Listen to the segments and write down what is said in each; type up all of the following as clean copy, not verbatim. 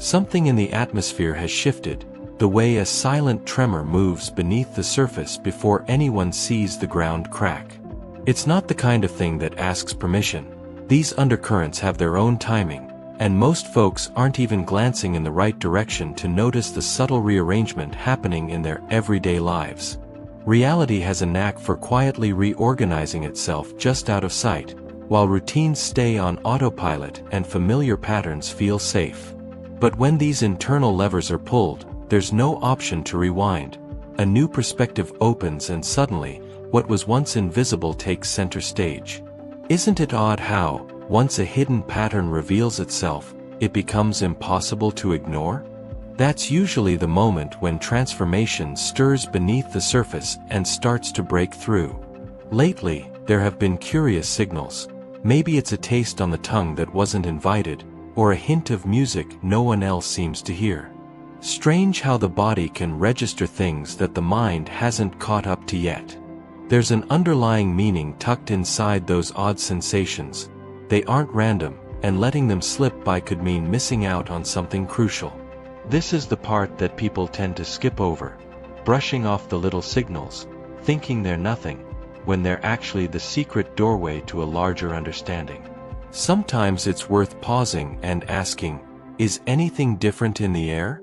Something in the atmosphere has shifted, the way a silent tremor moves beneath the surface before anyone sees the ground crack. It's not the kind of thing that asks permission. These undercurrents have their own timing, and most folks aren't even glancing in the right direction to notice the subtle rearrangement happening in their everyday lives. Reality has a knack for quietly reorganizing itself just out of sight, while routines stay on autopilot and familiar patterns feel safe. But when these internal levers are pulled, there's no option to rewind. A new perspective opens and suddenly, what was once invisible takes center stage. Isn't it odd how, once a hidden pattern reveals itself, it becomes impossible to ignore? That's usually the moment when transformation stirs beneath the surface and starts to break through. Lately, there have been curious signals. Maybe it's a taste on the tongue that wasn't invited, or a hint of music no one else seems to hear. Strange how the body can register things that the mind hasn't caught up to yet. There's an underlying meaning tucked inside those odd sensations. They aren't random, and letting them slip by could mean missing out on something crucial. This is the part that people tend to skip over, brushing off the little signals, thinking they're nothing, when they're actually the secret doorway to a larger understanding. Sometimes it's worth pausing and asking, is anything different in the air?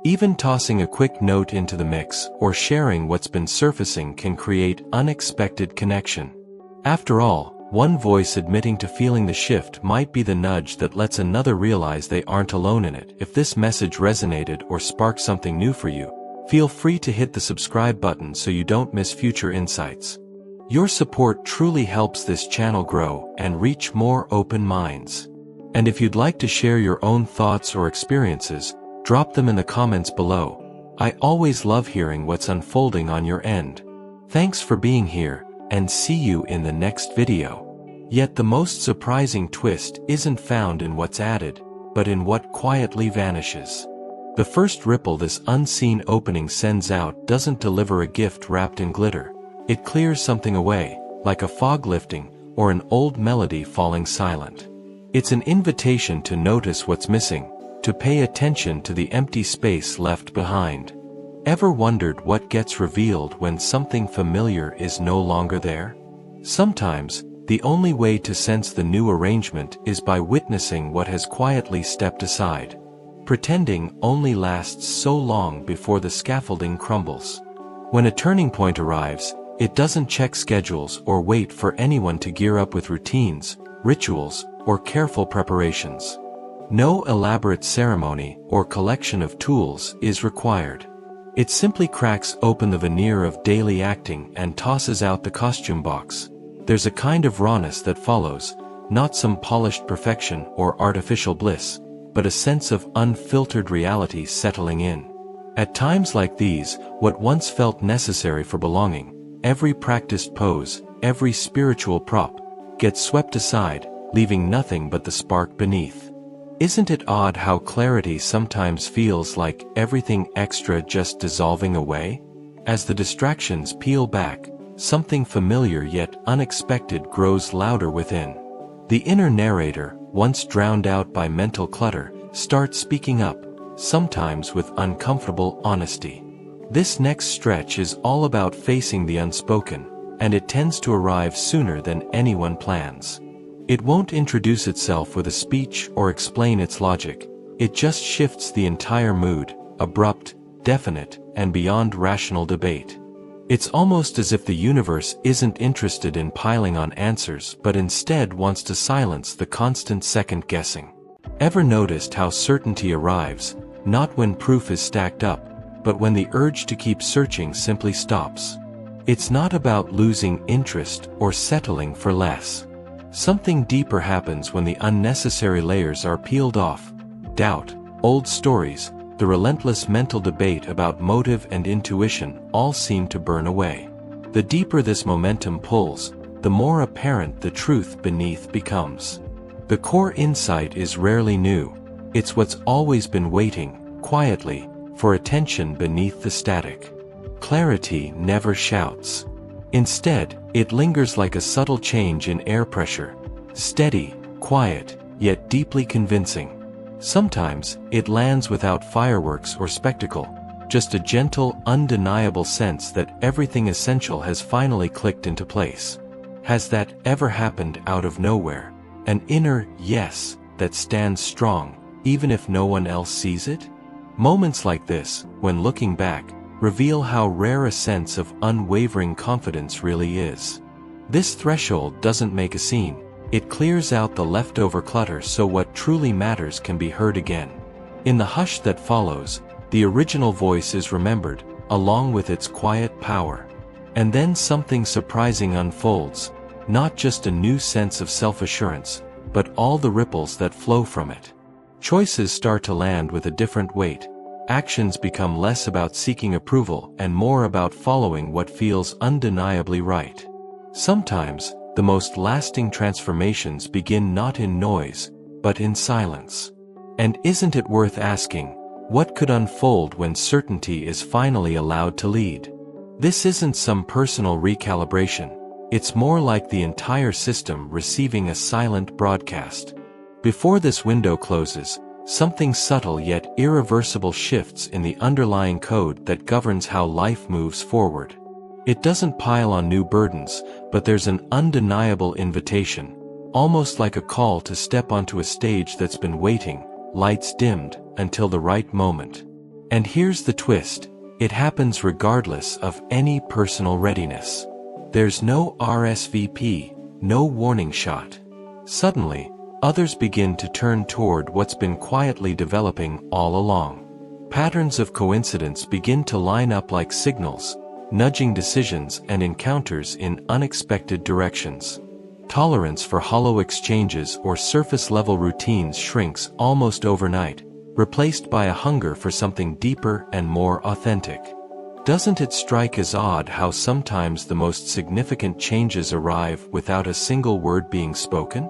Even tossing a quick note into the mix or sharing what's been surfacing can create unexpected connection. After all, one voice admitting to feeling the shift might be the nudge that lets another realize they aren't alone in it. If this message resonated or sparked something new for you, feel free to hit the subscribe button so you don't miss future insights. Your support truly helps this channel grow and reach more open minds. And if you'd like to share your own thoughts or experiences, drop them in the comments below. I always love hearing what's unfolding on your end. Thanks for being here, and see you in the next video. Yet the most surprising twist isn't found in what's added, but in what quietly vanishes. The first ripple this unseen opening sends out doesn't deliver a gift wrapped in glitter. It clears something away, like a fog lifting, or an old melody falling silent. It's an invitation to notice what's missing, to pay attention to the empty space left behind. Ever wondered what gets revealed when something familiar is no longer there? Sometimes, the only way to sense the new arrangement is by witnessing what has quietly stepped aside. Pretending only lasts so long before the scaffolding crumbles. When a turning point arrives, it doesn't check schedules or wait for anyone to gear up with routines, rituals, or careful preparations. No elaborate ceremony or collection of tools is required. It simply cracks open the veneer of daily acting and tosses out the costume box. There's a kind of rawness that follows, not some polished perfection or artificial bliss, but a sense of unfiltered reality settling in. At times like these, what once felt necessary for belonging, every practiced pose, every spiritual prop, gets swept aside, leaving nothing but the spark beneath. Isn't it odd how clarity sometimes feels like everything extra just dissolving away? As the distractions peel back, something familiar yet unexpected grows louder within. The inner narrator, once drowned out by mental clutter, starts speaking up, sometimes with uncomfortable honesty. This next stretch is all about facing the unspoken, and it tends to arrive sooner than anyone plans. It won't introduce itself with a speech or explain its logic. It just shifts the entire mood, abrupt, definite, and beyond rational debate. It's almost as if the universe isn't interested in piling on answers but instead wants to silence the constant second-guessing. Ever noticed how certainty arrives, not when proof is stacked up, but when the urge to keep searching simply stops? It's not about losing interest or settling for less. Something deeper happens when the unnecessary layers are peeled off. Doubt, old stories, the relentless mental debate about motive and intuition all seem to burn away. The deeper this momentum pulls, the more apparent the truth beneath becomes. The core insight is rarely new. It's what's always been waiting, quietly, for attention beneath the static. Clarity never shouts. Instead, it lingers like a subtle change in air pressure, steady, quiet, yet deeply convincing. Sometimes, it lands without fireworks or spectacle, just a gentle, undeniable sense that everything essential has finally clicked into place. Has that ever happened out of nowhere? An inner yes that stands strong, even if no one else sees it? Moments like this, when looking back, reveal how rare a sense of unwavering confidence really is. This threshold doesn't make a scene, it clears out the leftover clutter so what truly matters can be heard again. In the hush that follows, the original voice is remembered, along with its quiet power. And then something surprising unfolds, not just a new sense of self-assurance, but all the ripples that flow from it. Choices start to land with a different weight. Actions become less about seeking approval and more about following what feels undeniably right. Sometimes, the most lasting transformations begin not in noise, but in silence. And isn't it worth asking, what could unfold when certainty is finally allowed to lead? This isn't some personal recalibration, it's more like the entire system receiving a silent broadcast. Before this window closes, something subtle yet irreversible shifts in the underlying code that governs how life moves forward. It doesn't pile on new burdens, but there's an undeniable invitation, almost like a call to step onto a stage that's been waiting, lights dimmed, until the right moment. And here's the twist, it happens regardless of any personal readiness. There's no RSVP, no warning shot. Suddenly, others begin to turn toward what's been quietly developing all along. Patterns of coincidence begin to line up like signals, nudging decisions and encounters in unexpected directions. Tolerance for hollow exchanges or surface-level routines shrinks almost overnight, replaced by a hunger for something deeper and more authentic. Doesn't it strike as odd how sometimes the most significant changes arrive without a single word being spoken?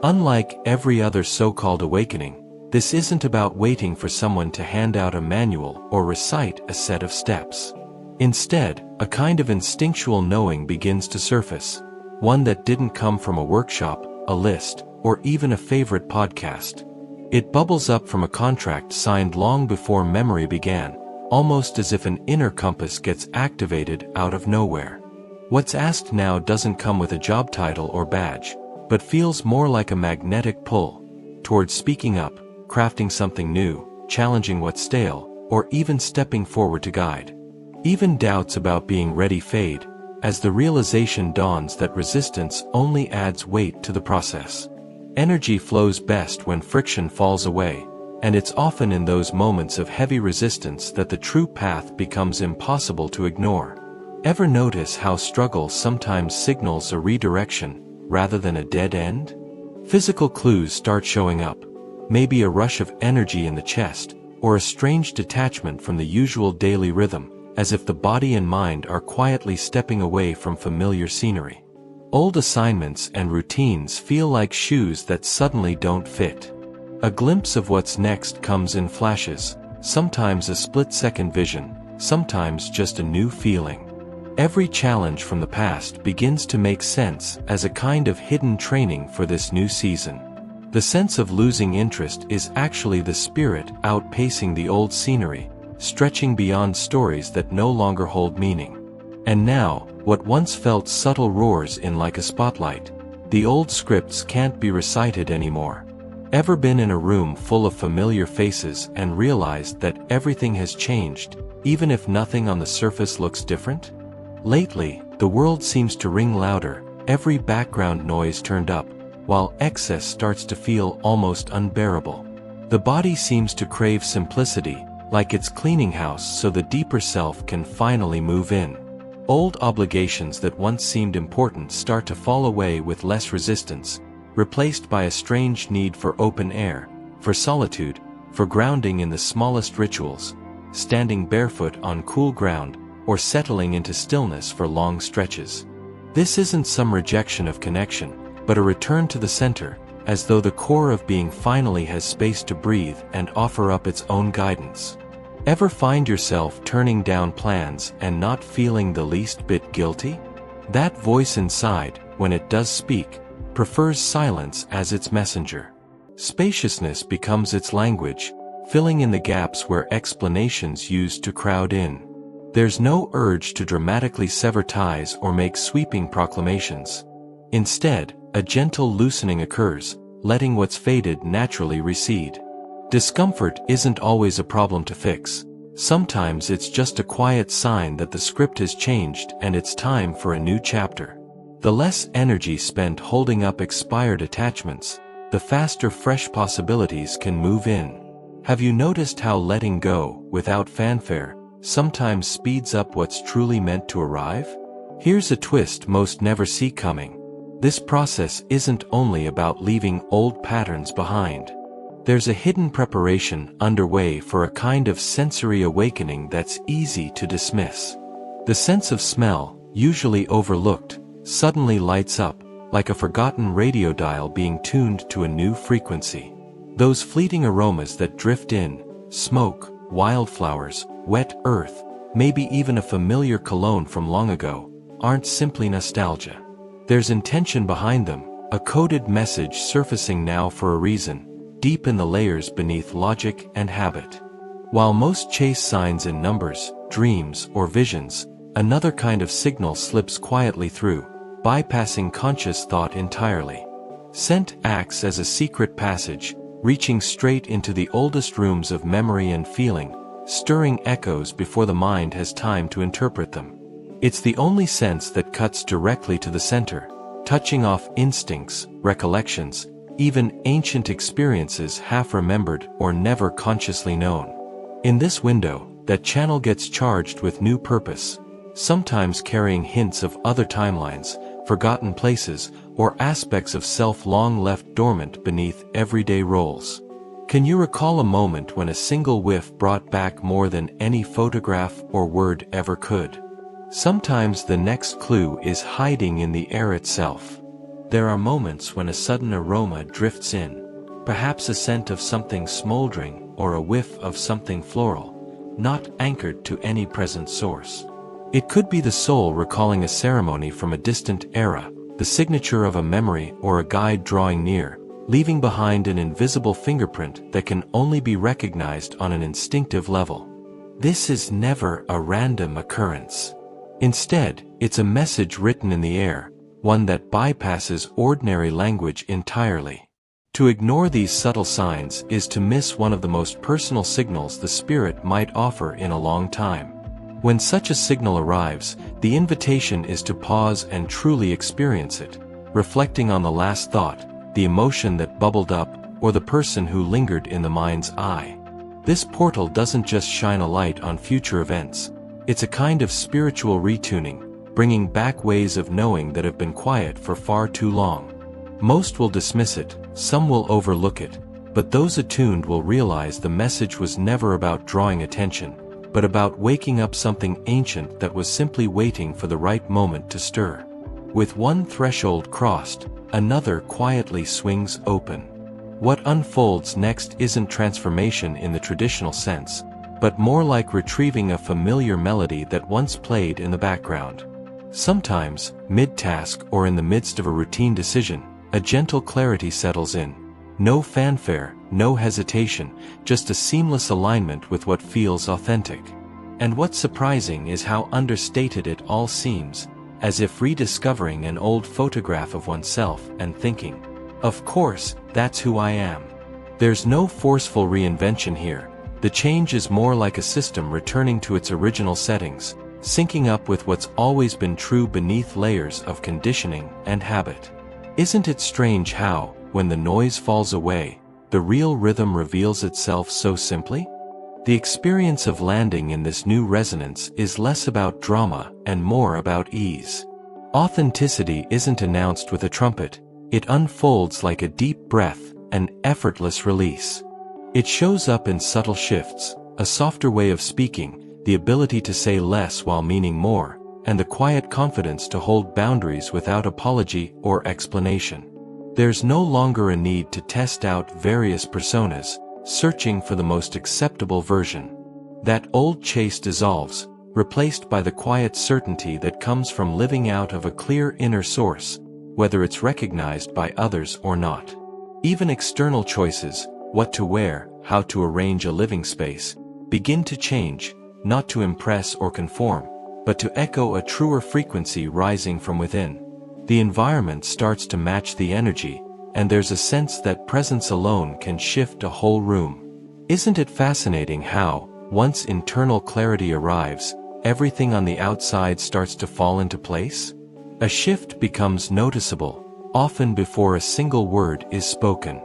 Unlike every other so-called awakening, this isn't about waiting for someone to hand out a manual or recite a set of steps. Instead, a kind of instinctual knowing begins to surface, one that didn't come from a workshop, a list, or even a favorite podcast. It bubbles up from a contract signed long before memory began, almost as if an inner compass gets activated out of nowhere. What's asked now doesn't come with a job title or badge, but feels more like a magnetic pull towards speaking up, crafting something new, challenging what's stale, or even stepping forward to guide. Even doubts about being ready fade, as the realization dawns that resistance only adds weight to the process. Energy flows best when friction falls away, and it's often in those moments of heavy resistance that the true path becomes impossible to ignore. Ever notice how struggle sometimes signals a redirection, rather than a dead end? Physical clues start showing up, maybe a rush of energy in the chest, or a strange detachment from the usual daily rhythm, as if the body and mind are quietly stepping away from familiar scenery. Old assignments and routines feel like shoes that suddenly don't fit. A glimpse of what's next comes in flashes, sometimes a split-second vision, sometimes just a new feeling. Every challenge from the past begins to make sense as a kind of hidden training for this new season. The sense of losing interest is actually the spirit outpacing the old scenery, stretching beyond stories that no longer hold meaning. And now, what once felt subtle roars in like a spotlight. The old scripts can't be recited anymore. Ever been in a room full of familiar faces and realized that everything has changed, even if nothing on the surface looks different? Lately, the world seems to ring louder, every background noise turned up, while excess starts to feel almost unbearable. The body seems to crave simplicity, like it's cleaning house so the deeper self can finally move in. Old obligations that once seemed important start to fall away with less resistance, replaced by a strange need for open air, for solitude, for grounding in the smallest rituals, standing barefoot on cool ground, or settling into stillness for long stretches. This isn't some rejection of connection, but a return to the center, as though the core of being finally has space to breathe and offer up its own guidance. Ever find yourself turning down plans and not feeling the least bit guilty? That voice inside, when it does speak, prefers silence as its messenger. Spaciousness becomes its language, filling in the gaps where explanations used to crowd in. There's no urge to dramatically sever ties or make sweeping proclamations. Instead, a gentle loosening occurs, letting what's faded naturally recede. Discomfort isn't always a problem to fix. Sometimes it's just a quiet sign that the script has changed and it's time for a new chapter. The less energy spent holding up expired attachments, the faster fresh possibilities can move in. Have you noticed how letting go, without fanfare, sometimes speeds up what's truly meant to arrive? Here's a twist most never see coming. This process isn't only about leaving old patterns behind. There's a hidden preparation underway for a kind of sensory awakening that's easy to dismiss. The sense of smell, usually overlooked, suddenly lights up, like a forgotten radio dial being tuned to a new frequency. Those fleeting aromas that drift in, smoke, wildflowers, wet earth, maybe even a familiar cologne from long ago, aren't simply nostalgia. There's intention behind them, a coded message surfacing now for a reason, deep in the layers beneath logic and habit. While most chase signs in numbers, dreams, or visions, another kind of signal slips quietly through, bypassing conscious thought entirely. Scent acts as a secret passage, reaching straight into the oldest rooms of memory and feeling, stirring echoes before the mind has time to interpret them. It's the only sense that cuts directly to the center, touching off instincts, recollections, even ancient experiences half remembered or never consciously known. In this window, that channel gets charged with new purpose, sometimes carrying hints of other timelines, forgotten places, or aspects of self long left dormant beneath everyday roles. Can you recall a moment when a single whiff brought back more than any photograph or word ever could? Sometimes the next clue is hiding in the air itself. There are moments when a sudden aroma drifts in, perhaps a scent of something smoldering or a whiff of something floral, not anchored to any present source. It could be the soul recalling a ceremony from a distant era, the signature of a memory or a guide drawing near, leaving behind an invisible fingerprint that can only be recognized on an instinctive level. This is never a random occurrence. Instead, it's a message written in the air, one that bypasses ordinary language entirely. To ignore these subtle signs is to miss one of the most personal signals the spirit might offer in a long time. When such a signal arrives, the invitation is to pause and truly experience it, reflecting on the last thought, the emotion that bubbled up, or the person who lingered in the mind's eye. This portal doesn't just shine a light on future events. It's a kind of spiritual retuning, bringing back ways of knowing that have been quiet for far too long. Most will dismiss it, some will overlook it, but those attuned will realize the message was never about drawing attention, but about waking up something ancient that was simply waiting for the right moment to stir. With one threshold crossed, another quietly swings open. What unfolds next isn't transformation in the traditional sense, but more like retrieving a familiar melody that once played in the background. Sometimes, mid-task or in the midst of a routine decision, a gentle clarity settles in. No fanfare, no hesitation, just a seamless alignment with what feels authentic. And what's surprising is how understated it all seems, as if rediscovering an old photograph of oneself and thinking, "Of course, that's who I am." There's no forceful reinvention here. The change is more like a system returning to its original settings, syncing up with what's always been true beneath layers of conditioning and habit. Isn't it strange how, when the noise falls away, the real rhythm reveals itself so simply? The experience of landing in this new resonance is less about drama and more about ease. Authenticity isn't announced with a trumpet, it unfolds like a deep breath, an effortless release. It shows up in subtle shifts, a softer way of speaking, the ability to say less while meaning more, and the quiet confidence to hold boundaries without apology or explanation. There's no longer a need to test out various personas, searching for the most acceptable version. That old chase dissolves, replaced by the quiet certainty that comes from living out of a clear inner source, whether it's recognized by others or not. Even external choices, what to wear, how to arrange a living space, begin to change, not to impress or conform, but to echo a truer frequency rising from within. The environment starts to match the energy, and there's a sense that presence alone can shift a whole room. Isn't it fascinating how, once internal clarity arrives, everything on the outside starts to fall into place? A shift becomes noticeable, often before a single word is spoken.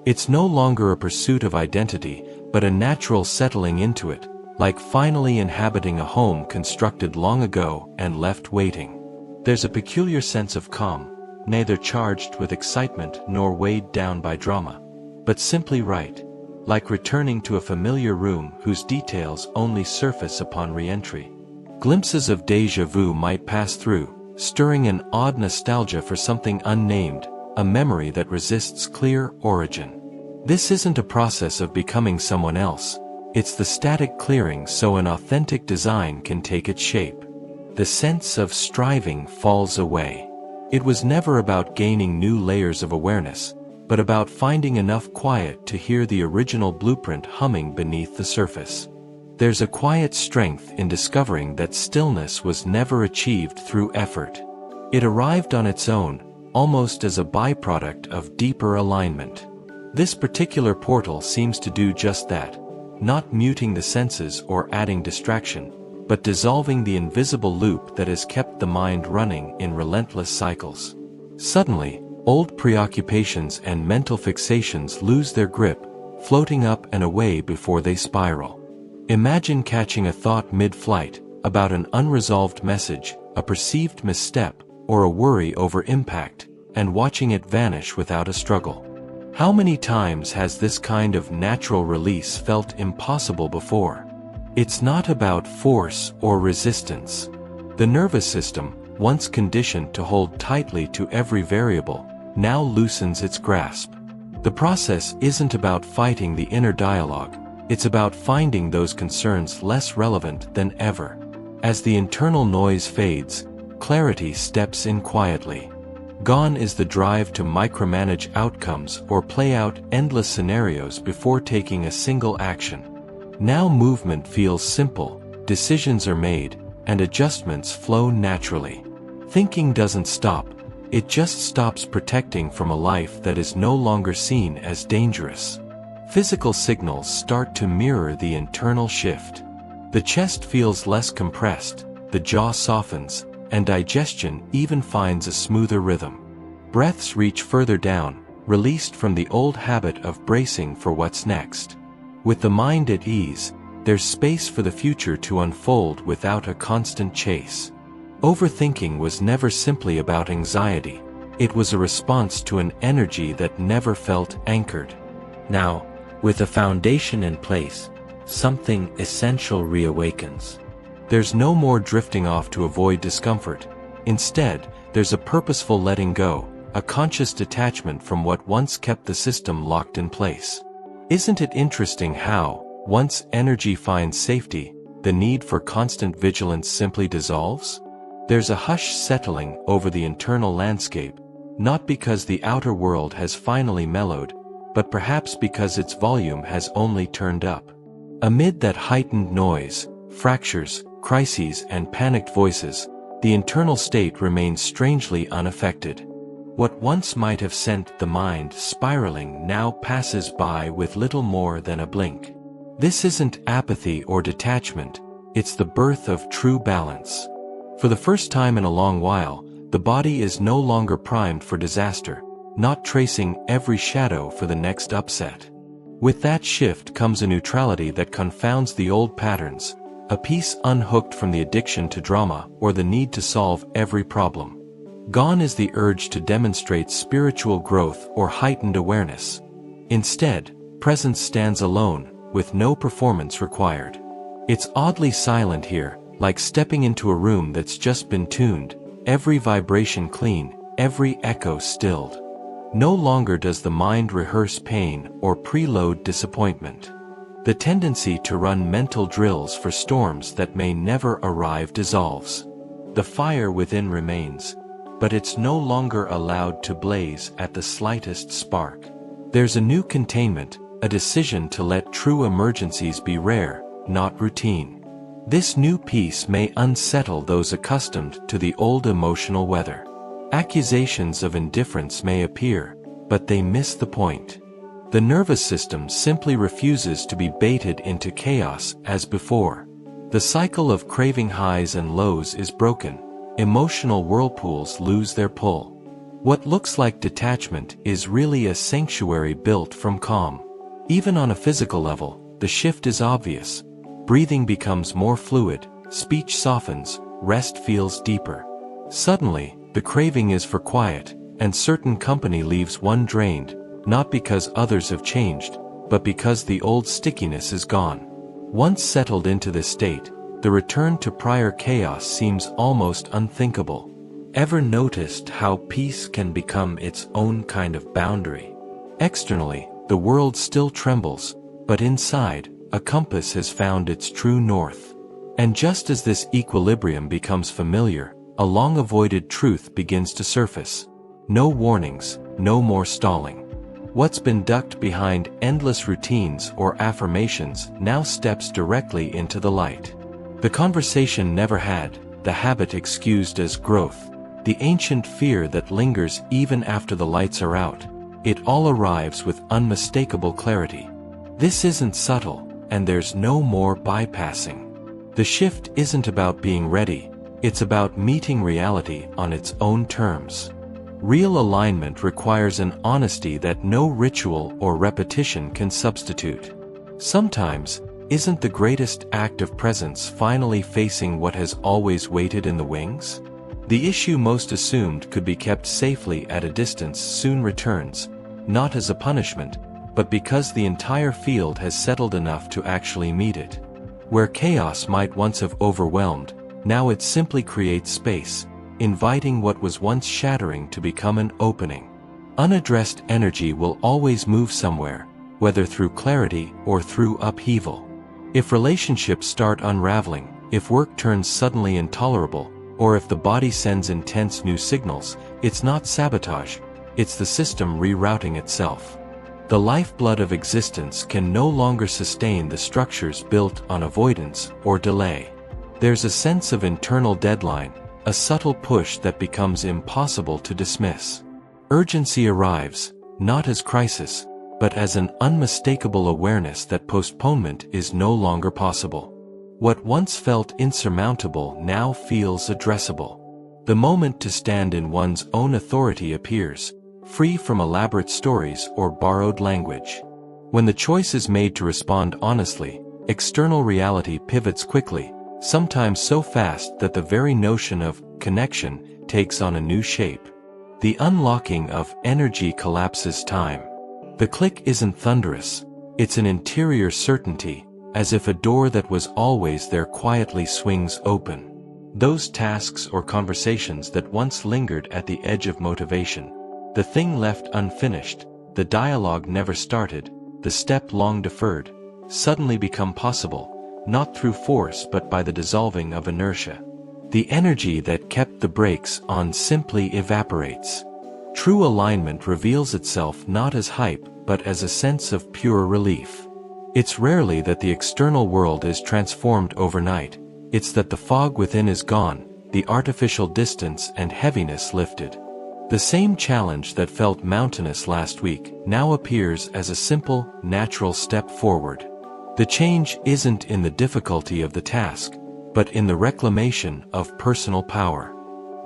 It's no longer a pursuit of identity, but a natural settling into it, like finally inhabiting a home constructed long ago and left waiting. There's a peculiar sense of calm, neither charged with excitement nor weighed down by drama, but simply right, like returning to a familiar room whose details only surface upon re-entry. Glimpses of déjà vu might pass through, stirring an odd nostalgia for something unnamed, a memory that resists clear origin. This isn't a process of becoming someone else, it's the static clearing so an authentic design can take its shape. The sense of striving falls away. It was never about gaining new layers of awareness, but about finding enough quiet to hear the original blueprint humming beneath the surface. There's a quiet strength in discovering that stillness was never achieved through effort. It arrived on its own, almost as a byproduct of deeper alignment. This particular portal seems to do just that, not muting the senses or adding distraction, but dissolving the invisible loop that has kept the mind running in relentless cycles. Suddenly, old preoccupations and mental fixations lose their grip, floating up and away before they spiral. Imagine catching a thought mid-flight, about an unresolved message, a perceived misstep, or a worry over impact, and watching it vanish without a struggle. How many times has this kind of natural release felt impossible before? It's not about force or resistance. The nervous system, once conditioned to hold tightly to every variable, now loosens its grasp. The process isn't about fighting the inner dialogue, it's about finding those concerns less relevant than ever. As the internal noise fades, clarity steps in quietly. Gone is the drive to micromanage outcomes or play out endless scenarios before taking a single action. Now movement feels simple, decisions are made, and adjustments flow naturally. Thinking doesn't stop, it just stops protecting from a life that is no longer seen as dangerous. Physical signals start to mirror the internal shift. The chest feels less compressed, the jaw softens, and digestion even finds a smoother rhythm. Breaths reach further down, released from the old habit of bracing for what's next. With the mind at ease, there's space for the future to unfold without a constant chase. Overthinking was never simply about anxiety, it was a response to an energy that never felt anchored. Now, with a foundation in place, something essential reawakens. There's no more drifting off to avoid discomfort. Instead, there's a purposeful letting go, a conscious detachment from what once kept the system locked in place. Isn't it interesting how, once energy finds safety, the need for constant vigilance simply dissolves? There's a hush settling over the internal landscape, not because the outer world has finally mellowed, but perhaps because its volume has only turned up. Amid that heightened noise, fractures, crises, and panicked voices, the internal state remains strangely unaffected. What once might have sent the mind spiraling now passes by with little more than a blink. This isn't apathy or detachment, it's the birth of true balance. For the first time in a long while, the body is no longer primed for disaster, not tracing every shadow for the next upset. With that shift comes a neutrality that confounds the old patterns, a peace unhooked from the addiction to drama or the need to solve every problem. Gone is the urge to demonstrate spiritual growth or heightened awareness. Instead, presence stands alone, with no performance required. It's oddly silent here, like stepping into a room that's just been tuned, every vibration clean, every echo stilled. No longer does the mind rehearse pain or preload disappointment. The tendency to run mental drills for storms that may never arrive dissolves. The fire within remains, but it's no longer allowed to blaze at the slightest spark. There's a new containment, a decision to let true emergencies be rare, not routine. This new peace may unsettle those accustomed to the old emotional weather. Accusations of indifference may appear, but they miss the point. The nervous system simply refuses to be baited into chaos as before. The cycle of craving highs and lows is broken. Emotional whirlpools lose their pull. What looks like detachment is really a sanctuary built from calm. Even on a physical level, the shift is obvious. Breathing becomes more fluid, speech softens, rest feels deeper. Suddenly, the craving is for quiet, and certain company leaves one drained, not because others have changed, but because the old stickiness is gone. Once settled into this state, the return to prior chaos seems almost unthinkable. Ever noticed how peace can become its own kind of boundary? Externally, the world still trembles, but inside, a compass has found its true north. And just as this equilibrium becomes familiar, a long-avoided truth begins to surface. No warnings, no more stalling. What's been ducked behind endless routines or affirmations now steps directly into the light. The conversation never had, the habit excused as growth, the ancient fear that lingers even after the lights are out. It all arrives with unmistakable clarity. This isn't subtle, and there's no more bypassing. The shift isn't about being ready, it's about meeting reality on its own terms. Real alignment requires an honesty that no ritual or repetition can substitute. Sometimes, isn't the greatest act of presence finally facing what has always waited in the wings? The issue most assumed could be kept safely at a distance soon returns, not as a punishment, but because the entire field has settled enough to actually meet it. Where chaos might once have overwhelmed, now it simply creates space, inviting what was once shattering to become an opening. Unaddressed energy will always move somewhere, whether through clarity or through upheaval. If relationships start unraveling, if work turns suddenly intolerable, or if the body sends intense new signals, it's not sabotage, it's the system rerouting itself. The lifeblood of existence can no longer sustain the structures built on avoidance or delay. There's a sense of internal deadline, a subtle push that becomes impossible to dismiss. Urgency arrives, not as crisis, but as an unmistakable awareness that postponement is no longer possible. What once felt insurmountable now feels addressable. The moment to stand in one's own authority appears, free from elaborate stories or borrowed language. When the choice is made to respond honestly, external reality pivots quickly, sometimes so fast that the very notion of connection takes on a new shape. The unlocking of energy collapses time. The click isn't thunderous, it's an interior certainty, as if a door that was always there quietly swings open. Those tasks or conversations that once lingered at the edge of motivation, the thing left unfinished, the dialogue never started, the step long deferred, suddenly become possible, not through force but by the dissolving of inertia. The energy that kept the brakes on simply evaporates. True alignment reveals itself not as hype but as a sense of pure relief. It's rarely that the external world is transformed overnight, it's that the fog within is gone, the artificial distance and heaviness lifted. The same challenge that felt mountainous last week now appears as a simple, natural step forward. The change isn't in the difficulty of the task, but in the reclamation of personal power.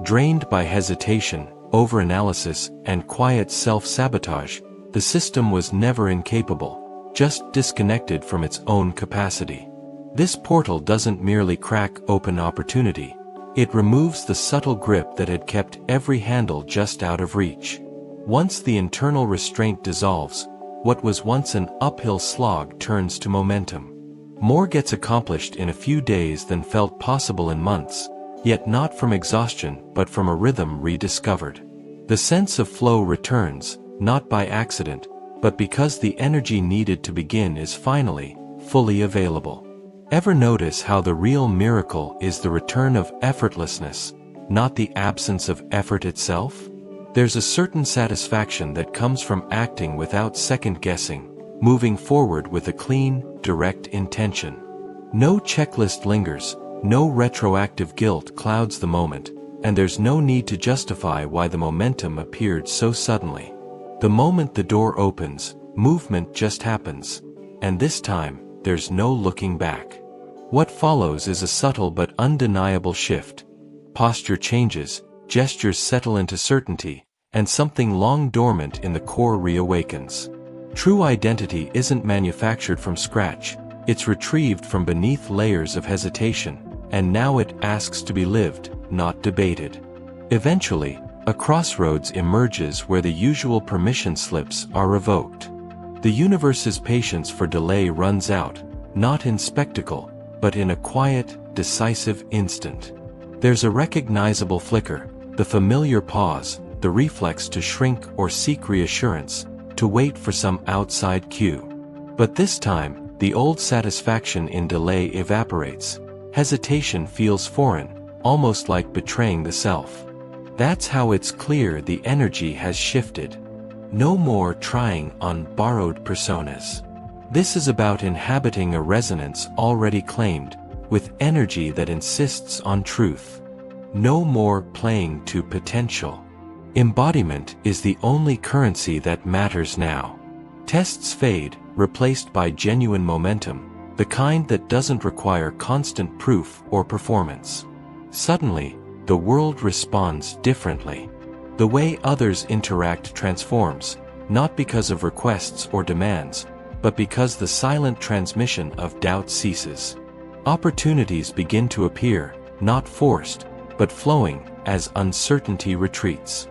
Drained by hesitation, overanalysis, and quiet self-sabotage, the system was never incapable, just disconnected from its own capacity. This portal doesn't merely crack open opportunity, it removes the subtle grip that had kept every handle just out of reach. Once the internal restraint dissolves, what was once an uphill slog turns to momentum. More gets accomplished in a few days than felt possible in months, yet not from exhaustion but from a rhythm rediscovered. The sense of flow returns, not by accident, but because the energy needed to begin is finally, fully available. Ever notice how the real miracle is the return of effortlessness, not the absence of effort itself? There's a certain satisfaction that comes from acting without second-guessing, moving forward with a clean, direct intention. No checklist lingers, no retroactive guilt clouds the moment, and there's no need to justify why the momentum appeared so suddenly. The moment the door opens, movement just happens, and this time, there's no looking back. What follows is a subtle but undeniable shift. Posture changes, gestures settle into certainty, and something long dormant in the core reawakens. True identity isn't manufactured from scratch, it's retrieved from beneath layers of hesitation, and now it asks to be lived, not debated. Eventually, a crossroads emerges where the usual permission slips are revoked. The universe's patience for delay runs out, not in spectacle, but in a quiet, decisive instant. There's a recognizable flicker, the familiar pause, the reflex to shrink or seek reassurance, to wait for some outside cue. But this time, the old satisfaction in delay evaporates. Hesitation feels foreign, almost like betraying the self. That's how it's clear the energy has shifted. No more trying on borrowed personas. This is about inhabiting a resonance already claimed, with energy that insists on truth. No more playing to potential. Embodiment is the only currency that matters now. Tests fade, replaced by genuine momentum, the kind that doesn't require constant proof or performance. Suddenly, the world responds differently. The way others interact transforms, not because of requests or demands, but because the silent transmission of doubt ceases. Opportunities begin to appear, not forced, but flowing, as uncertainty retreats.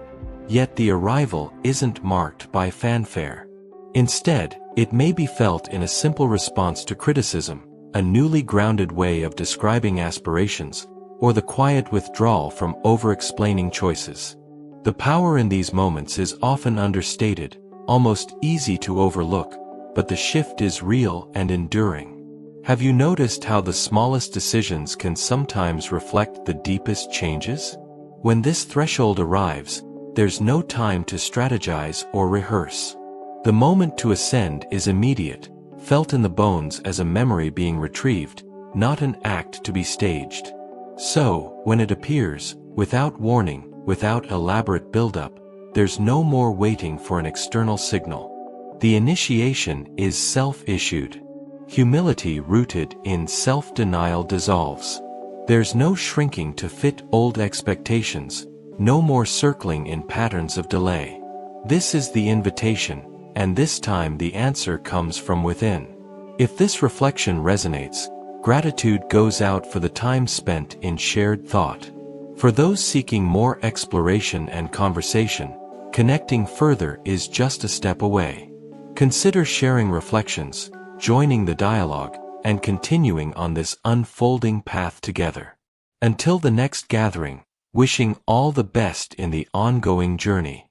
Yet the arrival isn't marked by fanfare. Instead, it may be felt in a simple response to criticism, a newly grounded way of describing aspirations, or the quiet withdrawal from over-explaining choices. The power in these moments is often understated, almost easy to overlook, but the shift is real and enduring. Have you noticed how the smallest decisions can sometimes reflect the deepest changes? When this threshold arrives, there's no time to strategize or rehearse. The moment to ascend is immediate, felt in the bones as a memory being retrieved, not an act to be staged. So, when it appears, without warning, without elaborate buildup, there's no more waiting for an external signal. The initiation is self-issued. Humility rooted in self-denial dissolves. There's no shrinking to fit old expectations, no more circling in patterns of delay. This is the invitation, and this time the answer comes from within. If this reflection resonates, gratitude goes out for the time spent in shared thought. For those seeking more exploration and conversation, connecting further is just a step away. Consider sharing reflections, joining the dialogue, and continuing on this unfolding path together. Until the next gathering, wishing all the best in the ongoing journey.